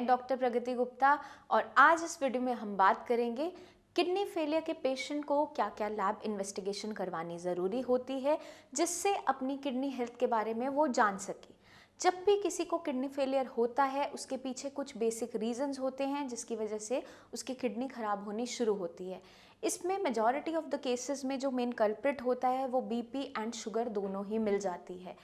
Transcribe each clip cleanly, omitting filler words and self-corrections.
मैं डॉक्टर प्रगति गुप्ता और आज इस वीडियो में हम बात करेंगे किडनी फेलियर के पेशेंट को क्या क्या लैब इन्वेस्टिगेशन करवानी ज़रूरी होती है जिससे अपनी किडनी हेल्थ के बारे में वो जान सके। जब भी किसी को किडनी फेलियर होता है उसके पीछे कुछ बेसिक रीजंस होते हैं जिसकी वजह से उसकी किडनी ख़राब होनी शुरू होती है। इसमें मेजॉरिटी ऑफ द केसेस में जो मेन कल्प्रिट होता है वो बीपी एंड शुगर दोनों ही मिल जाती है।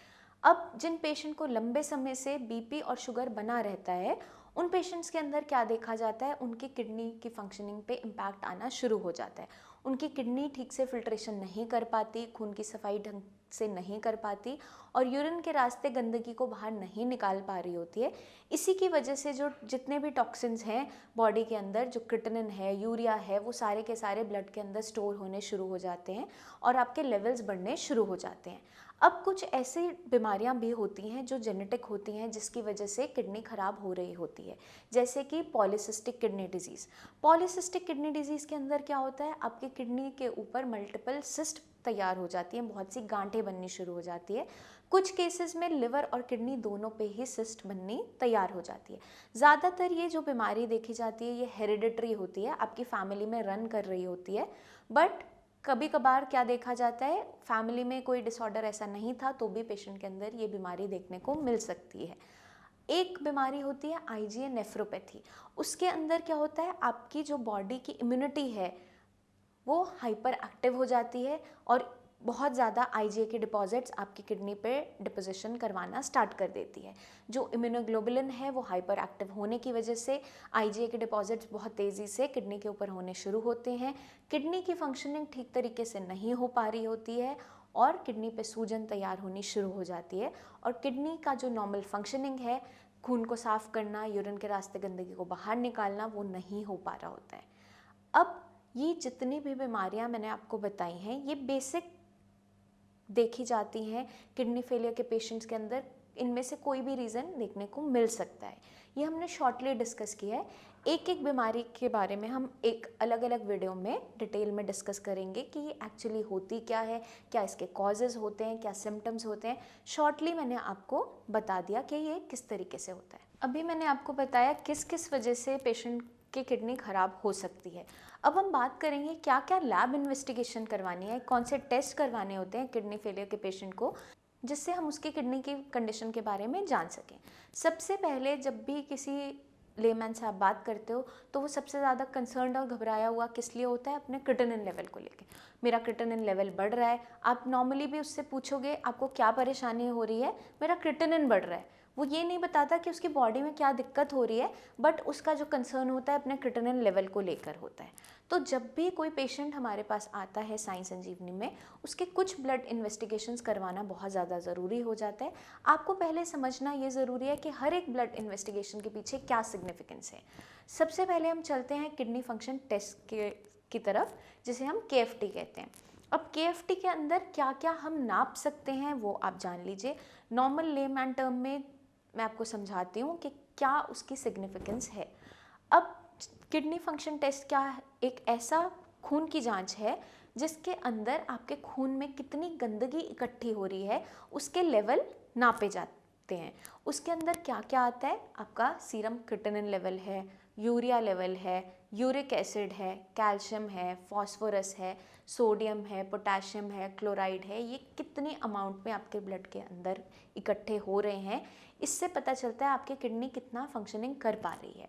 अब जिन पेशेंट को लंबे समय से बीपी और शुगर बना रहता है उन पेशेंट्स के अंदर क्या देखा जाता है, उनकी किडनी की फंक्शनिंग पे इम्पैक्ट आना शुरू हो जाता है। उनकी किडनी ठीक से फिल्ट्रेशन नहीं कर पाती, खून की सफाई ढंग से नहीं कर पाती और यूरिन के रास्ते गंदगी को बाहर नहीं निकाल पा रही होती है। इसी की वजह से जो जितने भी टॉक्सिन्स हैं बॉडी के अंदर, जो क्रिटिनिन है, यूरिया है, वो सारे के सारे ब्लड के अंदर स्टोर होने शुरू हो जाते हैं और आपके लेवल्स बढ़ने शुरू हो जाते हैं। अब कुछ ऐसी बीमारियां भी होती हैं जो जेनेटिक होती हैं जिसकी वजह से किडनी ख़राब हो रही होती है, जैसे कि polycystic kidney disease. Polycystic kidney disease के अंदर क्या होता है, आपकी किडनी के ऊपर मल्टीपल सिस्ट तैयार हो जाती हैं, बहुत सी गांठें बननी शुरू हो जाती है। कुछ केसेस में लिवर और किडनी दोनों पे ही सिस्ट बननी तैयार हो जाती है। ज़्यादातर ये जो बीमारी देखी जाती है ये हेरिडिटरी होती है, आपकी फैमिली में रन कर रही होती है। बट कभी कभार क्या देखा जाता है, फैमिली में कोई डिसऑर्डर ऐसा नहीं था तो भी पेशेंट के अंदर ये बीमारी देखने को मिल सकती है। एक बीमारी होती है आईजीए नेफ्रोपैथी। उसके अंदर क्या होता है, आपकी जो बॉडी की इम्यूनिटी है वो हाइपर एक्टिव हो जाती है और बहुत ज़्यादा आईजीए के डिपॉजिट्स आपकी किडनी पे डिपोजिशन करवाना स्टार्ट कर देती है। जो इम्यूनोग्लोबुलिन है वो हाइपर एक्टिव होने की वजह से आईजीए के डिपॉजिट्स बहुत तेज़ी से किडनी के ऊपर होने शुरू होते हैं। किडनी की फंक्शनिंग ठीक तरीके से नहीं हो पा रही होती है और किडनी पे सूजन तैयार होनी शुरू हो जाती है और किडनी का जो नॉर्मल फंक्शनिंग है, खून को साफ करना, यूरिन के रास्ते गंदगी को बाहर निकालना, वो नहीं हो पा रहा होता है। अब ये जितनी भी बीमारियां मैंने आपको बताई हैं ये बेसिक देखी जाती हैं किडनी फेलियर के पेशेंट्स के अंदर। इनमें से कोई भी रीज़न देखने को मिल सकता है, ये हमने शॉर्टली डिस्कस किया है। एक एक बीमारी के बारे में हम एक अलग अलग वीडियो में डिटेल में डिस्कस करेंगे कि ये एक्चुअली होती क्या है, क्या इसके कॉजेज़ होते हैं, क्या सिम्टम्स होते हैं। शॉर्टली मैंने आपको बता दिया कि ये किस तरीके से होता है। अभी मैंने आपको बताया किस किस वजह से पेशेंट की किडनी ख़राब हो सकती है। अब हम बात करेंगे क्या क्या लैब इन्वेस्टिगेशन करवानी है, कौन से टेस्ट करवाने होते हैं किडनी फेलियर के पेशेंट को, जिससे हम उसकी किडनी की कंडीशन के बारे में जान सकें। सबसे पहले जब भी किसी लेमैन से आप बात करते हो तो वो सबसे ज़्यादा कंसर्न्ड और घबराया हुआ किस लिए होता है, अपने क्रिटिनिन लेवल को लेके। मेरा क्रिटिनिन लेवल बढ़ रहा है। आप नॉर्मली भी उससे पूछोगे आपको क्या परेशानी हो रही है, मेरा क्रिटिनिन बढ़ रहा है। वो ये नहीं बताता कि उसकी बॉडी में क्या दिक्कत हो रही है, बट उसका जो कंसर्न होता है अपने क्रिटिनिन लेवल को लेकर होता है। तो जब भी कोई पेशेंट हमारे पास आता है साई संजीवनी में, उसके कुछ ब्लड इन्वेस्टिगेशंस करवाना बहुत ज़्यादा ज़रूरी हो जाता है। आपको पहले समझना ये ज़रूरी है कि हर एक ब्लड इन्वेस्टिगेशन के पीछे क्या सिग्निफिकेंस है। सबसे पहले हम चलते हैं किडनी फंक्शन टेस्ट की तरफ, जिसे हम केएफटी कहते हैं। अब केएफटी के अंदर क्या क्या हम नाप सकते हैं वो आप जान लीजिए। नॉर्मल लेमैन टर्म में मैं आपको समझाती हूँ कि क्या उसकी सिग्निफिकेंस है। अब किडनी फंक्शन टेस्ट क्या है, एक ऐसा खून की जांच है जिसके अंदर आपके खून में कितनी गंदगी इकट्ठी हो रही है उसके लेवल नापे जाते हैं। उसके अंदर क्या क्या आता है, आपका सीरम क्रिटिनिन लेवल है, यूरिया लेवल है, यूरिक एसिड है, कैल्शियम है, फॉस्फोरस है, सोडियम है, पोटेशियम है, क्लोराइड है, ये कितनी अमाउंट में आपके ब्लड के अंदर इकट्ठे हो रहे हैं, इससे पता चलता है आपकी किडनी कितना फंक्शनिंग कर पा रही है।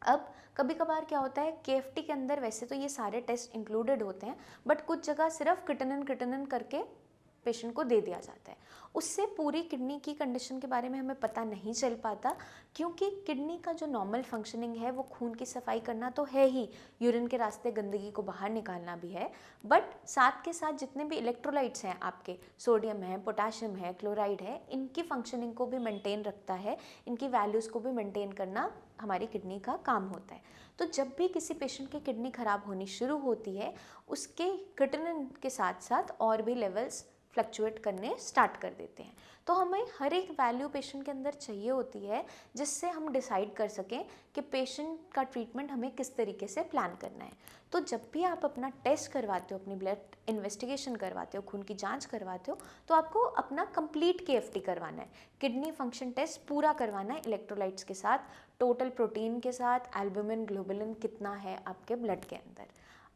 अब कभी कभार क्या होता है, केएफटी के अंदर वैसे तो ये सारे टेस्ट इंक्लूडेड होते हैं बट कुछ जगह सिर्फ क्रिटिनिन करके पेशेंट को दे दिया जाता है। उससे पूरी किडनी की कंडीशन के बारे में हमें पता नहीं चल पाता, क्योंकि किडनी का जो नॉर्मल फंक्शनिंग है वो खून की सफाई करना तो है ही, यूरिन के रास्ते गंदगी को बाहर निकालना भी है, बट साथ के साथ जितने भी इलेक्ट्रोलाइट्स हैं आपके, सोडियम है, पोटेशियम है, क्लोराइड है, इनकी फंक्शनिंग को भी मेंटेन रखता है, इनकी वैल्यूज़ को भी मेंटेन करना हमारी किडनी का काम होता है। तो जब भी किसी पेशेंट की किडनी ख़राब होनी शुरू होती है उसके क्रिटिनिन के साथ साथ और भी लेवल्स फ्लक्चुएट करने स्टार्ट कर देते हैं। तो हमें हर एक वैल्यू पेशेंट के अंदर चाहिए होती है जिससे हम डिसाइड कर सकें कि पेशेंट का ट्रीटमेंट हमें किस तरीके से प्लान करना है। तो जब भी आप अपना टेस्ट करवाते हो, अपनी ब्लड इन्वेस्टिगेशन करवाते हो, खून की जांच करवाते हो, तो आपको अपना कंप्लीट केएफटी करवाना है, किडनी फंक्शन टेस्ट पूरा करवाना है इलेक्ट्रोलाइट्स के साथ, टोटल प्रोटीन के साथ, एल्बुमिन ग्लोबुलिन कितना है आपके ब्लड के अंदर।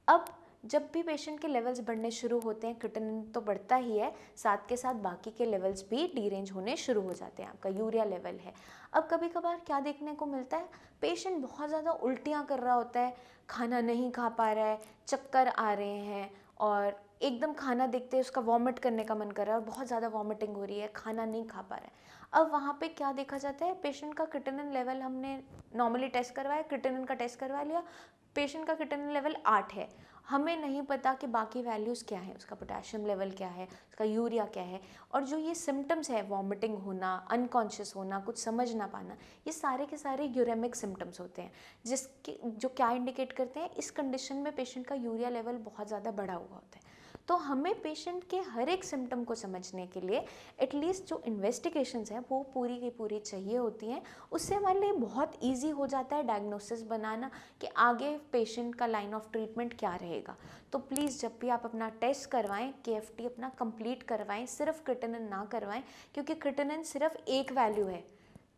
अब जब भी पेशेंट के लेवल्स बढ़ने शुरू होते हैं, क्रिएटिनिन तो बढ़ता ही है, साथ के साथ बाकी के लेवल्स भी डीरेंज होने शुरू हो जाते हैं। आपका यूरिया लेवल है, अब कभी कभार क्या देखने को मिलता है, पेशेंट बहुत ज़्यादा उल्टियाँ कर रहा होता है, खाना नहीं खा पा रहा है, चक्कर आ रहे हैं और एकदम खाना देखते ही उसका वॉमिट करने का मन कर रहा है और बहुत ज़्यादा वॉमिटिंग हो रही है, खाना नहीं खा पा रहा है। अब वहाँ पे क्या देखा जाता है, पेशेंट का क्रिएटिनिन लेवल हमने नॉर्मली टेस्ट करवाया, क्रिएटिनिन का टेस्ट करवा लिया, पेशेंट का क्रिएटिनिन लेवल 8 है, हमें नहीं पता कि बाकी वैल्यूज़ क्या है, उसका पोटेशियम लेवल क्या है, उसका यूरिया क्या है, और जो ये सिम्टम्स है, वॉमिटिंग होना, अनकॉन्शियस होना, कुछ समझ ना पाना, ये सारे के सारे यूरेमिक सिम्टम्स होते हैं, जिसके जो क्या इंडिकेट करते हैं, इस कंडीशन में पेशेंट का यूरिया लेवल बहुत ज़्यादा बढ़ा हुआ होता है। तो हमें पेशेंट के हर एक सिम्टम को समझने के लिए एटलीस्ट जो इन्वेस्टिगेशंस हैं वो पूरी की पूरी चाहिए होती हैं। उससे हमारे लिए बहुत ईजी हो जाता है डायग्नोसिस बनाना कि आगे पेशेंट का लाइन ऑफ ट्रीटमेंट क्या रहेगा। तो प्लीज़ जब भी आप अपना टेस्ट करवाएं, केएफटी अपना कंप्लीट करवाएं, सिर्फ क्रिएटिनिन ना करवाएं, क्योंकि क्रिएटिनिन सिर्फ एक वैल्यू है,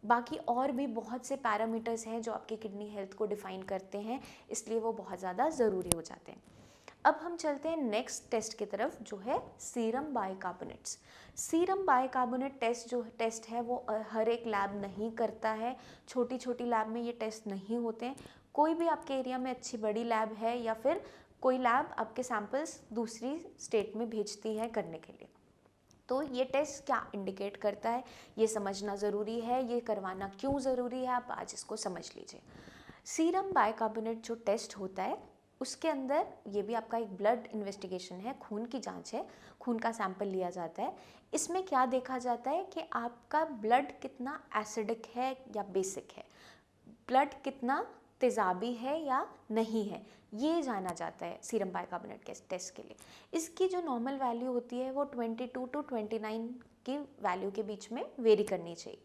बाकी और भी बहुत से पैरामीटर्स हैं जो आपकी किडनी हेल्थ को डिफाइन करते हैं, इसलिए वो बहुत ज़्यादा ज़रूरी हो जाते हैं। अब हम चलते हैं नेक्स्ट टेस्ट की तरफ, जो है serum bicarbonates. Serum bicarbonate test जो टेस्ट है वो हर एक लैब नहीं करता है, छोटी छोटी लैब में ये टेस्ट नहीं होते हैं। कोई भी आपके एरिया में अच्छी बड़ी लैब है या फिर कोई लैब आपके सैंपल्स दूसरी स्टेट में भेजती है करने के लिए, तो ये टेस्ट क्या इंडिकेट करता है ये समझना ज़रूरी है, ये करवाना क्यों ज़रूरी है, आप आज इसको समझ लीजिए। सीरम बाइकार्बोनेट जो टेस्ट होता है उसके अंदर ये भी आपका एक ब्लड इन्वेस्टिगेशन है, खून की जांच है, खून का सैंपल लिया जाता है। इसमें क्या देखा जाता है कि आपका ब्लड कितना एसिडिक है या बेसिक है, ब्लड कितना तेज़ाबी है या नहीं है, ये जाना जाता है सीरम बाइकार्बोनेट के टेस्ट के लिए। इसकी जो नॉर्मल वैल्यू होती है वो 22 टू 29 की वैल्यू के बीच में वेरी करनी चाहिए।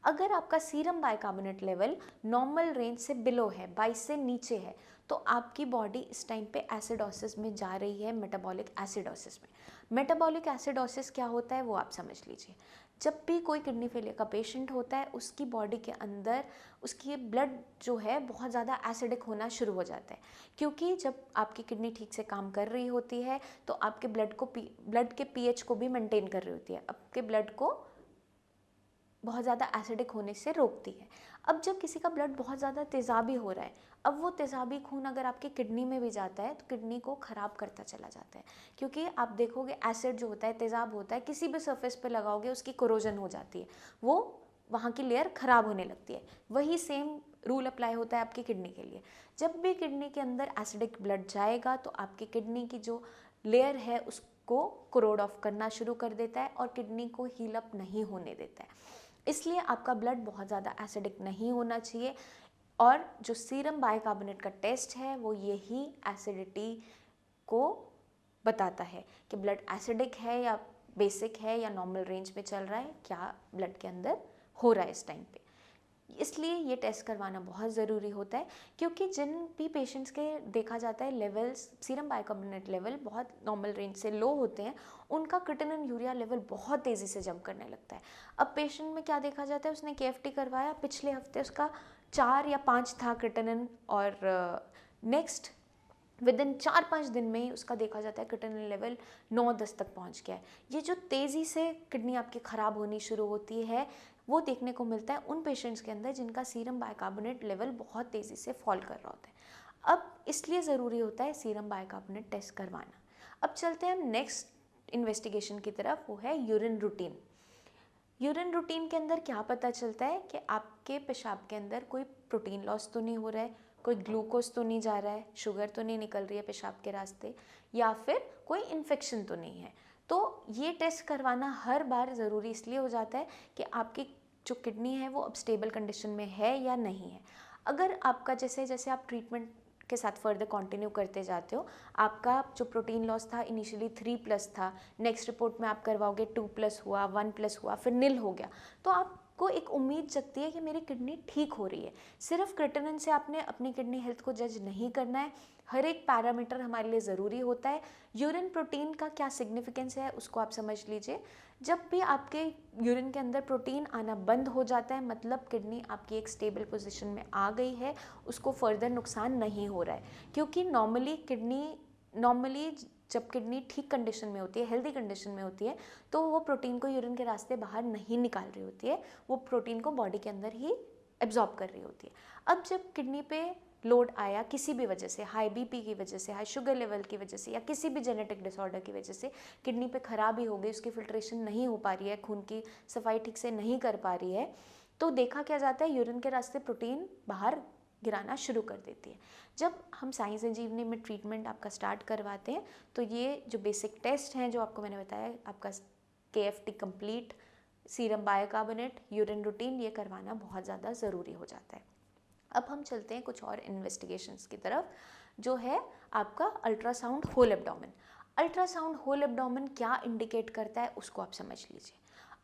अगर आपका serum bicarbonate level normal range से बिलो है, 22 से नीचे है, तो आपकी बॉडी इस टाइम पे एसिडोसिस में जा रही है, मेटाबॉलिक एसिडोसिस में। मेटाबॉलिक एसिडोसिस क्या होता है वो आप समझ लीजिए। जब भी कोई किडनी फेलियर का पेशेंट होता है, उसकी बॉडी के अंदर उसकी ब्लड जो है बहुत ज़्यादा एसिडिक होना शुरू हो जाता है, क्योंकि जब आपकी किडनी ठीक से काम कर रही होती है तो आपके ब्लड के पीएच को भी मेंटेन कर रही होती है, आपके ब्लड को बहुत ज़्यादा एसिडिक होने से रोकती है। अब जब किसी का ब्लड बहुत ज़्यादा तेज़ाबी हो रहा है, अब वो तेज़ाबी खून अगर आपकी किडनी में भी जाता है तो किडनी को ख़राब करता चला जाता है, क्योंकि आप देखोगे एसिड जो होता है, तेज़ाब होता है, किसी भी सरफेस पे लगाओगे उसकी कोरोजन हो जाती है, वो वहाँ की लेयर ख़राब होने लगती है। वही सेम रूल अप्लाई होता है आपकी किडनी के लिए। जब भी किडनी के अंदर एसिडिक ब्लड जाएगा तो आपकी किडनी की जो लेयर है उसको कोरोड ऑफ करना शुरू कर देता है और किडनी को हील अप नहीं होने देता है। इसलिए आपका ब्लड बहुत ज़्यादा एसिडिक नहीं होना चाहिए, और जो सीरम बाइकार्बोनेट का टेस्ट है वो यही एसिडिटी को बताता है कि ब्लड एसिडिक है या बेसिक है या नॉर्मल रेंज में चल रहा है, क्या ब्लड के अंदर हो रहा है इस टाइम पे। इसलिए ये टेस्ट करवाना बहुत ज़रूरी होता है, क्योंकि जिन भी पेशेंट्स के देखा जाता है लेवल्स सीरम बाइकार्बोनेट लेवल बहुत नॉर्मल रेंज से लो होते हैं, उनका क्रिएटिनिन यूरिया लेवल बहुत तेज़ी से जंप करने लगता है। अब पेशेंट में क्या देखा जाता है, उसने केएफटी करवाया, पिछले हफ्ते उसका 4 या 5 था क्रिएटिनिन, और नेक्स्ट विद इन 4-5 दिन में ही उसका देखा जाता है क्रिएटिनिन लेवल 9-10 तक पहुंच गया है। ये जो तेज़ी से किडनी आपकी ख़राब होनी शुरू होती है वो देखने को मिलता है उन पेशेंट्स के अंदर जिनका सीरम बाइकार्बोनेट लेवल बहुत तेज़ी से फॉल कर रहा होता है। अब इसलिए ज़रूरी होता है सीरम बाइकार्बोनेट टेस्ट करवाना। अब चलते हैं हम नेक्स्ट इन्वेस्टिगेशन की तरफ, वो है यूरिन रूटीन। यूरिन रूटीन के अंदर क्या पता चलता है कि आपके पेशाब के अंदर कोई प्रोटीन लॉस तो नहीं हो रहा है, कोई ग्लूकोज तो नहीं जा रहा है, शुगर तो नहीं निकल रही है पेशाब के रास्ते, या फिर कोई इन्फेक्शन तो नहीं है। तो ये टेस्ट करवाना हर बार ज़रूरी इसलिए हो जाता है कि आपकी जो किडनी है वो अब स्टेबल कंडीशन में है या नहीं है। अगर आपका जैसे जैसे आप ट्रीटमेंट के साथ फर्दर कंटिन्यू करते जाते हो, आपका जो प्रोटीन लॉस था इनिशियली 3+ था, नेक्स्ट रिपोर्ट में आप करवाओगे 2+ हुआ, 1+ हुआ, फिर नील हो गया, तो आपको एक उम्मीद जगती है कि मेरी किडनी ठीक हो रही है। सिर्फ क्रिएटिनिन से आपने अपनी किडनी हेल्थ को जज नहीं करना है, हर एक पैरामीटर हमारे लिए ज़रूरी होता है। यूरिन प्रोटीन का क्या सिग्निफिकेंस है उसको आप समझ लीजिए। जब भी आपके यूरिन के अंदर प्रोटीन आना बंद हो जाता है, मतलब किडनी आपकी एक स्टेबल पोजीशन में आ गई है, उसको फर्दर नुकसान नहीं हो रहा है। क्योंकि नॉर्मली जब किडनी ठीक कंडीशन में होती है, हेल्दी कंडीशन में होती है, तो वो प्रोटीन को यूरिन के रास्ते बाहर नहीं निकाल रही होती है, वो प्रोटीन को बॉडी के अंदर ही एब्जॉर्ब कर रही होती है। अब जब किडनी पे लोड आया किसी भी वजह से, हाई बीपी की वजह से, हाई शुगर लेवल की वजह से, या किसी भी जेनेटिक डिसऑर्डर की वजह से किडनी पे खराबी हो गई, उसकी फिल्ट्रेशन नहीं हो पा रही है, खून की सफाई ठीक से नहीं कर पा रही है, तो देखा क्या जाता है, यूरिन के रास्ते प्रोटीन बाहर गिराना शुरू कर देती है। जब हम साई संजीवनी में ट्रीटमेंट आपका स्टार्ट करवाते हैं, तो ये जो बेसिक टेस्ट हैं जो आपको मैंने बताया, आपका KFT complete, serum bicarbonate, urine routine, ये करवाना बहुत ज़्यादा ज़रूरी हो जाता है। अब हम चलते हैं कुछ और इन्वेस्टिगेशंस की तरफ, जो है आपका ultrasound whole abdomen. Ultrasound whole abdomen क्या इंडिकेट करता है उसको आप समझ लीजिए।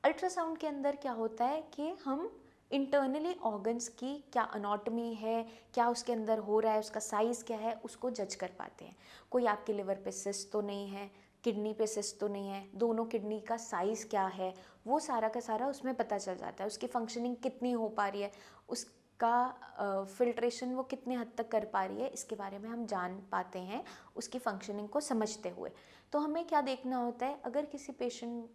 अल्ट्रासाउंड के अंदर क्या होता है कि हम इंटरनली ऑर्गन्स की क्या अनाटमी है, क्या उसके अंदर हो रहा है, उसका साइज़ क्या है, उसको जज कर पाते हैं। कोई आपके लिवर पे सिस्ट तो नहीं है, किडनी पे सिस्ट तो नहीं है, दोनों किडनी का साइज़ क्या है, वो सारा का सारा उसमें पता चल जाता है। उसकी फंक्शनिंग कितनी हो पा रही है, उसका फिल्ट्रेशन वो कितने हद तक कर पा रही है, इसके बारे में हम जान पाते हैं उसकी फंक्शनिंग को समझते हुए। तो हमें क्या देखना होता है, अगर किसी पेशेंट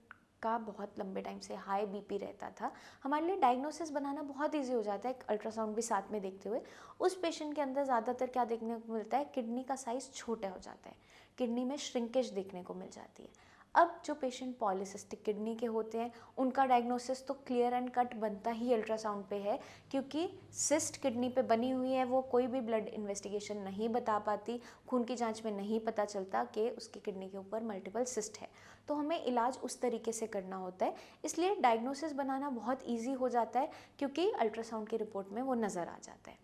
का बहुत लंबे टाइम से हाई बीपी रहता था, हमारे लिए डायग्नोसिस बनाना बहुत इजी हो जाता है अल्ट्रासाउंड भी साथ में देखते हुए। उस पेशेंट के अंदर ज़्यादातर क्या देखने को मिलता है, किडनी का साइज़ छोटा हो जाता है, किडनी में श्रिंकेज देखने को मिल जाती है। अब जो पेशेंट पॉलीसिस्टिक किडनी के होते हैं, उनका डायग्नोसिस तो क्लियर एंड कट बनता ही अल्ट्रासाउंड पे है, क्योंकि सिस्ट किडनी पे बनी हुई है, वो कोई भी ब्लड इन्वेस्टिगेशन नहीं बता पाती, खून की जांच में नहीं पता चलता कि उसकी किडनी के ऊपर मल्टीपल सिस्ट है। तो हमें इलाज उस तरीके से करना होता है, इसलिए डायग्नोसिस बनाना बहुत ईजी हो जाता है, क्योंकि अल्ट्रासाउंड की रिपोर्ट में वो नज़र आ जाता है।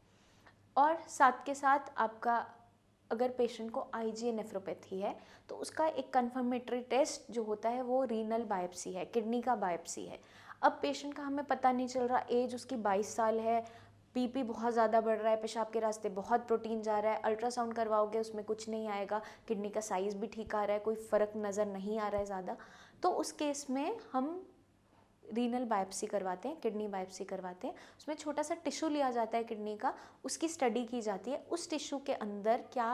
और साथ के साथ आपका अगर पेशेंट को IgA नेफ्रोपैथी है, तो उसका एक कन्फर्मेटरी टेस्ट जो होता है वो रीनल बायोप्सी है, किडनी का बायोप्सी है। अब पेशेंट का हमें पता नहीं चल रहा, एज उसकी 22 साल है, बीपी बहुत ज़्यादा बढ़ रहा है, पेशाब के रास्ते बहुत प्रोटीन जा रहा है, अल्ट्रासाउंड करवाओगे उसमें कुछ नहीं आएगा, किडनी का साइज़ भी ठीक आ रहा है, कोई फ़र्क नज़र नहीं आ रहा है ज़्यादा, तो उस केस में हम रीनल बायोप्सी करवाते हैं, किडनी बायोप्सी करवाते हैं। उसमें छोटा सा टिश्यू लिया जाता है किडनी का, उसकी स्टडी की जाती है, उस टिश्यू के अंदर क्या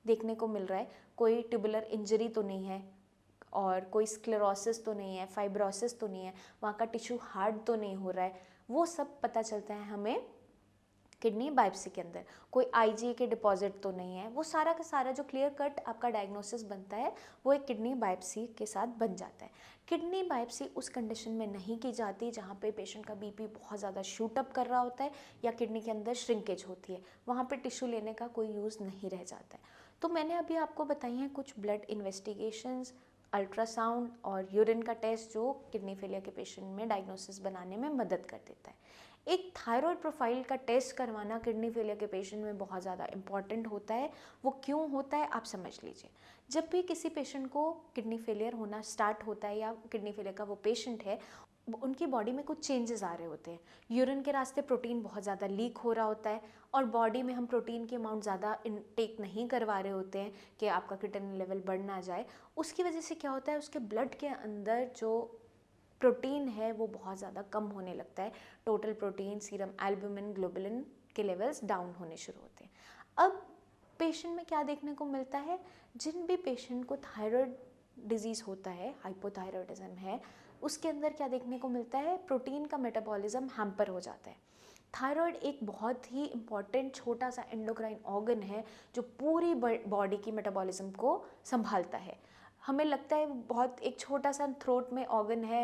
देखने को मिल रहा है, कोई ट्यूबुलर इंजरी तो नहीं है, और कोई स्क्लेरोसिस तो नहीं है, फाइब्रोसिस तो नहीं है, वहाँ का टिश्यू हार्ड तो नहीं हो रहा है, वो सब पता चलता है हमें किडनी बायोप्सी के अंदर। कोई IgA के डिपॉजिट तो नहीं है, वो सारा का सारा जो क्लियर कट आपका डायग्नोसिस बनता है वो एक किडनी बायोप्सी के साथ बन जाता है। किडनी बायोप्सी उस कंडीशन में नहीं की जाती जहाँ पे पेशेंट का बीपी बहुत ज़्यादा शूट अप कर रहा होता है या किडनी के अंदर श्रिंकेज होती है, वहाँ पे टिश्यू लेने का कोई यूज़ नहीं रह जाता है। तो मैंने अभी आपको बताई हैं कुछ ब्लड इन्वेस्टिगेशंस, अल्ट्रासाउंड और यूरिन का टेस्ट जो किडनी फेलियर के पेशेंट में डायग्नोसिस बनाने में मदद कर देता है। एक थायराइड प्रोफाइल का टेस्ट करवाना किडनी फेलियर के पेशेंट में बहुत ज़्यादा इंपॉर्टेंट होता है। वो क्यों होता है आप समझ लीजिए। जब भी किसी पेशेंट को किडनी फेलियर होना स्टार्ट होता है या किडनी फेलियर का वो पेशेंट है, उनकी बॉडी में कुछ चेंजेस आ रहे होते हैं। यूरिन के रास्ते प्रोटीन बहुत ज़्यादा लीक हो रहा होता है और बॉडी में हम प्रोटीन की अमाउंट ज़्यादा इनटेक नहीं करवा रहे होते हैं कि आपका क्रिएटिनिन लेवल बढ़ ना जाए। उसकी वजह से क्या होता है, उसके ब्लड के अंदर जो प्रोटीन है वो बहुत ज़्यादा कम होने लगता है। Total protein, serum albumin, globulin के लेवल्स डाउन होने शुरू होते हैं। अब पेशेंट में क्या देखने को मिलता है, जिन भी पेशेंट को थायराइड डिजीज़ होता है, हाइपोथायराइडिज्म है, उसके अंदर क्या देखने को मिलता है, प्रोटीन का मेटाबॉलिज्म हैम्पर हो जाता है। थायराइड एक बहुत ही इम्पॉर्टेंट छोटा सा एंडोक्राइन ऑर्गन है जो पूरी बॉडी की मेटाबॉलिज्म को संभालता है। हमें लगता है बहुत एक छोटा सा थ्रोट में ऑर्गन है,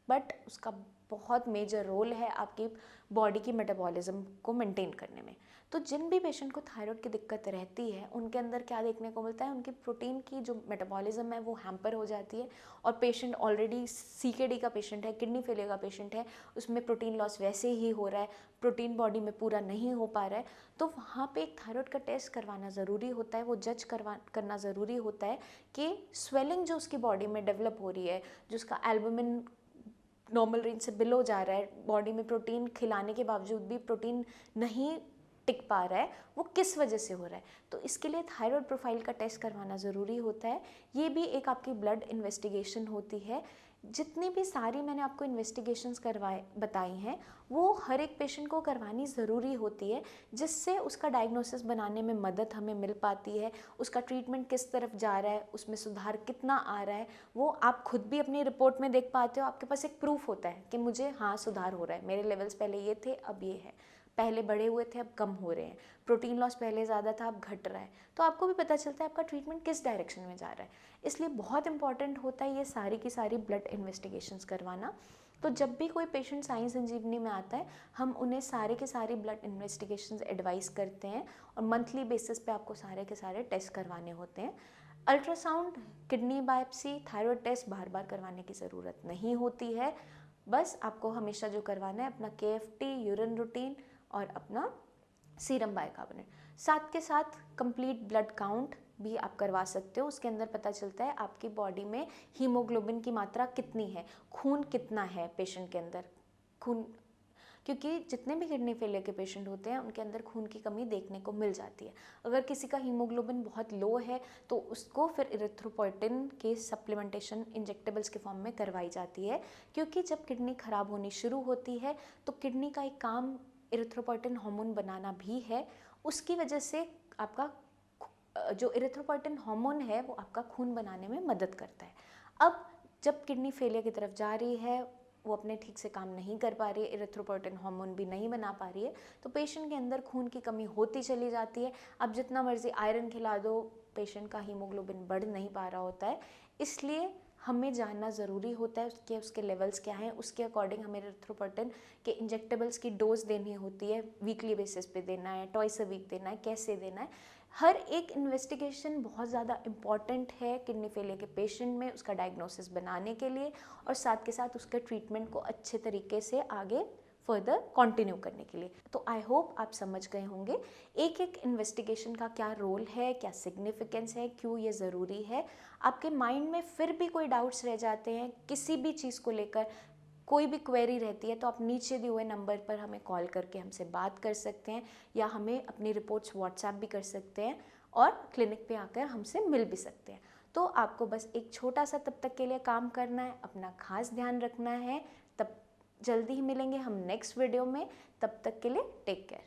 बट उसका बहुत मेजर रोल है आपकी बॉडी की मेटाबॉलिज्म को मेंटेन करने में। तो जिन भी पेशेंट को थायराइड की दिक्कत रहती है उनके अंदर क्या देखने को मिलता है, उनकी प्रोटीन की जो मेटाबॉलिज्म है वो हैम्पर हो जाती है, और पेशेंट ऑलरेडी CKD का पेशेंट है, किडनी फेलियर का पेशेंट है, उसमें प्रोटीन लॉस वैसे ही हो रहा है, प्रोटीन बॉडी में पूरा नहीं हो पा रहा है। तो वहाँ पे एक थायराइड का टेस्ट करवाना ज़रूरी होता है, वो जज करना ज़रूरी होता है कि स्वेलिंग जो उसकी बॉडी में डेवलप हो रही है, जो उसका एल्बुमिन नॉर्मल रेंज से बिलो जा रहा है, बॉडी में प्रोटीन खिलाने के बावजूद भी प्रोटीन नहीं टिक पा रहा है, वो किस वजह से हो रहा है। तो इसके लिए थायराइड प्रोफाइल का टेस्ट करवाना ज़रूरी होता है। ये भी एक आपकी ब्लड इन्वेस्टिगेशन होती है। जितनी भी सारी मैंने आपको इन्वेस्टिगेशंस बताई हैं वो हर एक पेशेंट को करवानी ज़रूरी होती है, जिससे उसका डायग्नोसिस बनाने में मदद हमें मिल पाती है, उसका ट्रीटमेंट किस तरफ जा रहा है, उसमें सुधार कितना आ रहा है, वो आप खुद भी अपनी रिपोर्ट में देख पाते हो। आपके पास एक प्रूफ होता है कि मुझे हाँ सुधार हो रहा है, मेरे लेवल्स पहले ये थे अब ये है, पहले बढ़े हुए थे अब कम हो रहे हैं, प्रोटीन लॉस पहले ज़्यादा था अब घट रहा है। तो आपको भी पता चलता है आपका ट्रीटमेंट किस डायरेक्शन में जा रहा है। इसलिए बहुत इंपॉर्टेंट होता है ये सारी की सारी ब्लड इन्वेस्टिगेशंस करवाना। तो जब भी कोई पेशेंट साई संजीवनी में आता है हम उन्हें सारे के सारे ब्लड इन्वेस्टिगेशंस एडवाइस करते हैं, और मंथली बेसिस पे आपको सारे के सारे टेस्ट करवाने होते हैं। Ultrasound, kidney biopsy, thyroid test बार बार करवाने की ज़रूरत नहीं होती है। बस आपको हमेशा जो करवाना है अपना KFT, यूरिन रूटीन और अपना सीरम बाइकार्बोनेट, साथ के साथ कंप्लीट ब्लड काउंट भी आप करवा सकते हो। उसके अंदर पता चलता है आपकी बॉडी में हीमोग्लोबिन की मात्रा कितनी है, खून कितना है पेशेंट के अंदर, खून, क्योंकि जितने भी किडनी फेलियर के पेशेंट होते हैं उनके अंदर खून की कमी देखने को मिल जाती है। अगर किसी का हीमोग्लोबिन बहुत लो है तो उसको फिर इरिथ्रोपोइटिन के सप्लीमेंटेशन इंजेक्टेबल्स के फॉर्म में करवाई जाती है, क्योंकि जब किडनी ख़राब होनी शुरू होती है तो किडनी का एक काम इरिथ्रोपोइटिन हार्मोन बनाना भी है। उसकी वजह से आपका जो इरिथ्रोपोइटिन हार्मोन है वो आपका खून बनाने में मदद करता है। अब जब किडनी फेलियर की तरफ जा रही है, वो अपने ठीक से काम नहीं कर पा रही है, इरिथ्रोपोइटिन हार्मोन भी नहीं बना पा रही है, तो पेशेंट के अंदर खून की कमी होती चली जाती है। अब जितना मर्जी आयरन खिला दो, पेशेंट का हीमोग्लोबिन बढ़ नहीं पा रहा होता है। इसलिए हमें जानना ज़रूरी होता है उसके लेवल्स क्या हैं, उसके अकॉर्डिंग हमें इरिथ्रोपोइटिन के इंजेक्टेबल्स की डोज देनी होती है, वीकली बेसिस पे देना है, ट्वाइस अ वीक देना है, कैसे देना है। हर एक इन्वेस्टिगेशन बहुत ज़्यादा इम्पॉर्टेंट है किडनी फेलियर के पेशेंट में, उसका डायग्नोसिस बनाने के लिए, और साथ के साथ उसके ट्रीटमेंट को अच्छे तरीके से आगे फर्दर कंटिन्यू करने के लिए। तो आई होप आप समझ गए होंगे एक एक इन्वेस्टिगेशन का क्या रोल है, क्या सिग्निफिकेंस है, क्यों ये ज़रूरी है। आपके माइंड में फिर भी कोई डाउट्स रह जाते हैं किसी भी चीज़ को लेकर, कोई भी क्वेरी रहती है, तो आप नीचे दिए हुए नंबर पर हमें कॉल करके हमसे बात कर सकते हैं, या हमें अपनी रिपोर्ट्स व्हाट्सएप भी कर सकते हैं, और क्लिनिक पे आकर हमसे मिल भी सकते हैं। तो आपको बस एक छोटा सा तब तक के लिए काम करना है, अपना खास ध्यान रखना है। तब जल्दी ही मिलेंगे हम नेक्स्ट वीडियो में, तब तक के लिए टेक केयर।